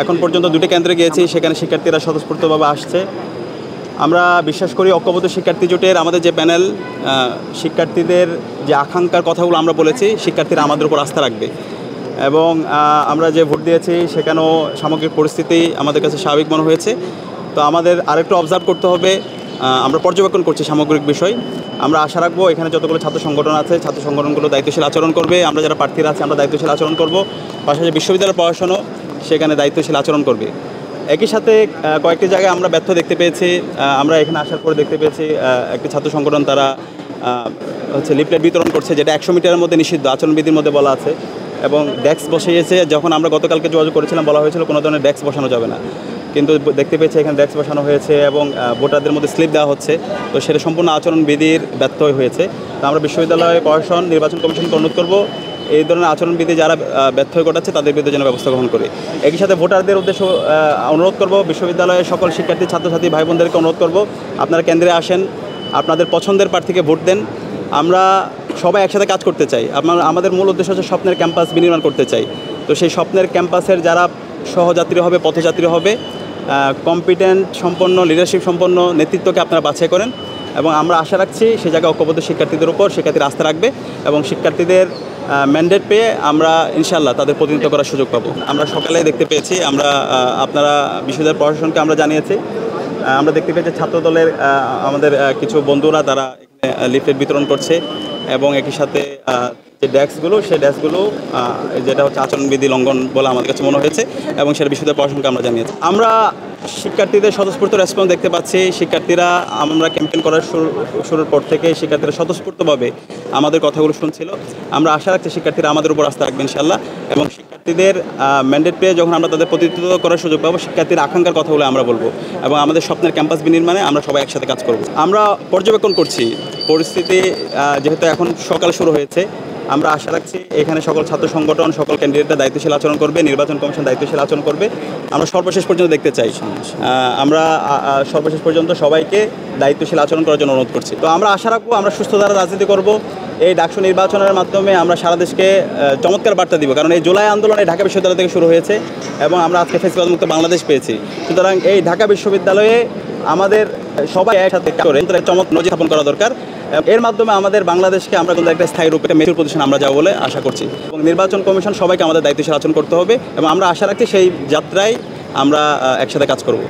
এখন পর্যন্ত দুটি কেন্দ্রে গিয়েছি, সেখানে শিক্ষার্থীরা স্বতঃস্ফূর্তভাবে আসছে। আমরা বিশ্বাস করি ঐক্যবদ্ধ শিক্ষার্থী জোটের আমাদের যে প্যানেল, শিক্ষার্থীদের যে আকাঙ্ক্ষার কথাগুলো আমরা বলেছি, শিক্ষার্থীরা আমাদের উপর আস্থা রাখবে। এবং আমরা যে ভোট দিয়েছি সেখানেও সামগ্রিক পরিস্থিতি আমাদের কাছে স্বাভাবিক মনে হয়েছে। তো আমাদের আরেকটু অবজার্ভ করতে হবে, আমরা পর্যবেক্ষণ করছি সামগ্রিক বিষয়। আমরা আশা রাখবো এখানে যতগুলো ছাত্র সংগঠন আছে, ছাত্র সংগঠনগুলো দায়িত্বশীল আচরণ করবে। আমরা যারা প্রার্থীরা আছে আমরা দায়িত্বশীল আচরণ করব। পাশাপাশি বিশ্ববিদ্যালয়ের প্রশাসনও সেখানে দায়িত্বশীল আচরণ করবে। একই সাথে কয়েকটি জায়গায় আমরা ব্যর্থ দেখতে পেয়েছি। আমরা এখানে আসার পরে দেখতে পেয়েছি একটি ছাত্র সংগঠন তারা লিফলেট বিতরণ করছে, যেটা 100 মিটারের মধ্যে নিষিদ্ধ, আচরণবিধির মধ্যে বলা আছে। এবং ডেস্ক বসিয়েছে, যখন আমরা গতকালকে যোগাযোগ করেছিলাম বলা হয়েছিল কোনো ধরনের ডেস্ক বসানো যাবে না, কিন্তু দেখতে পেয়েছি এখানে ডেস্ক বসানো হয়েছে এবং ভোটারদের মধ্যে স্লিপ দেওয়া হচ্ছে। তো সেটা সম্পূর্ণ আচরণবিধির ব্যর্থ হয়েছে। তো আমরা বিশ্ববিদ্যালয় প্রশাসন, নির্বাচন কমিশনকে অনুরোধ করব এই ধরনের আচরণবিধি যারা ব্যর্থ ঘটাচ্ছে তাদের বিরুদ্ধে যেন ব্যবস্থা গ্রহণ করে। একই সাথে ভোটারদের উদ্দেশ্যে অনুরোধ করব, বিশ্ববিদ্যালয়ের সকল শিক্ষার্থী ছাত্রছাত্রী ভাই বোনদেরকে অনুরোধ করব, আপনারা কেন্দ্রে আসেন, আপনাদের পছন্দের প্রার্থীকে ভোট দেন। আমরা সবাই একসাথে কাজ করতে চাই। আমাদের মূল উদ্দেশ্য হচ্ছে স্বপ্নের ক্যাম্পাস বিনির্মাণ করতে চাই। তো সেই স্বপ্নের ক্যাম্পাসের যারা সহযাত্রী হবে, পথযাত্রী হবে, কম্পিটেন্ট সম্পন্ন, লিডারশিপ সম্পন্ন নেতৃত্বকে আপনারা বাছাই করেন। এবং আমরা আশা রাখছি সেই জায়গায় ঐক্যবদ্ধ শিক্ষার্থীদের উপর শিক্ষার্থীরা আস্থা রাখবে এবং শিক্ষার্থীদের ম্যান্ডেট পেয়ে আমরা ইনশাআল্লাহ তাদের প্রতিনিধিত্ব করার সুযোগ পাবো। আমরা সকালে দেখতে পেয়েছি, আপনারা বিশ্ববিদ্যালয় প্রশাসনকে আমরা জানিয়েছি, আমরা দেখতে পেয়েছি ছাত্রদলের আমাদের কিছু বন্ধুরা তারা এখানে লিফলেট বিতরণ করছে এবং একই সাথে যে ডেস্কগুলো, সেই ডেস্কগুলো যেটা হচ্ছে আচরণবিধি লঙ্ঘন বলে আমাদের কাছে মনে হয়েছে এবং সেটা বিশ্ববিদ্যালয় প্রশাসনকে আমরা জানিয়েছি। আমরা শিক্ষার্থীদের স্বতঃস্ফূর্ত রেসপন্স দেখতে পাচ্ছি। শিক্ষার্থীরা আমরা ক্যাম্পেইন করার শুরুর পর থেকে শিক্ষার্থীরা স্বতঃস্ফূর্তভাবে আমাদের কথাগুলো শুনছিল। আমরা আশা রাখছি শিক্ষার্থীরা আমাদের উপর আস্থা রাখবে ইনশাআল্লাহ। এবং শিক্ষার্থীদের ম্যান্ডেট পেয়ে যখন আমরা তাদের প্রতিনিধিত্ব করার সুযোগ পাবো, শিক্ষার্থীর আকাঙ্ক্ষার কথাগুলো আমরা বলবো এবং আমাদের স্বপ্নের ক্যাম্পাস বিনির্মাণে আমরা সবাই একসাথে কাজ করব। আমরা পর্যবেক্ষণ করছি পরিস্থিতি, যেহেতু এখন সকাল শুরু হয়েছে। আমরা আশা রাখছি এখানে সকল ছাত্র সংগঠন, সকল ক্যান্ডিডেটরা দায়িত্বশীল আচরণ করবে, নির্বাচন কমিশন দায়িত্বশীল আচরণ করবে। আমরা সর্বশেষ পর্যন্ত দেখতে চাই, আমরা সর্বশেষ পর্যন্ত সবাইকে দায়িত্বশীল আচরণ করার জন্য অনুরোধ করছি। তো আমরা আশা রাখবো আমরা সুস্থ ধারা রাজনীতি করব। এই ডাকসু নির্বাচনের মাধ্যমে আমরা সারা দেশকে চমৎকার বার্তা দিব, কারণ এই জুলাই আন্দোলন এই ঢাকা বিশ্ববিদ্যালয় থেকে শুরু হয়েছে এবং আমরা আজকে ফেসিবাদ মুক্ত বাংলাদেশ পেয়েছি। সুতরাং এই ঢাকা বিশ্ববিদ্যালয়ে আমাদের সবাই একসাথে করে নজির স্থাপন করা দরকার। এর মাধ্যমে আমাদের বাংলাদেশকে আমরা কিন্তু একটা স্থায়ী রূপে মেচুর পজিশন আমরা যাবো বলে আশা করছি। এবং নির্বাচন কমিশন সবাইকে আমাদের দায়িত্বশীল আচরণ করতে হবে এবং আমরা আশা রাখছি সেই যাত্রায় আমরা একসাথে কাজ করব।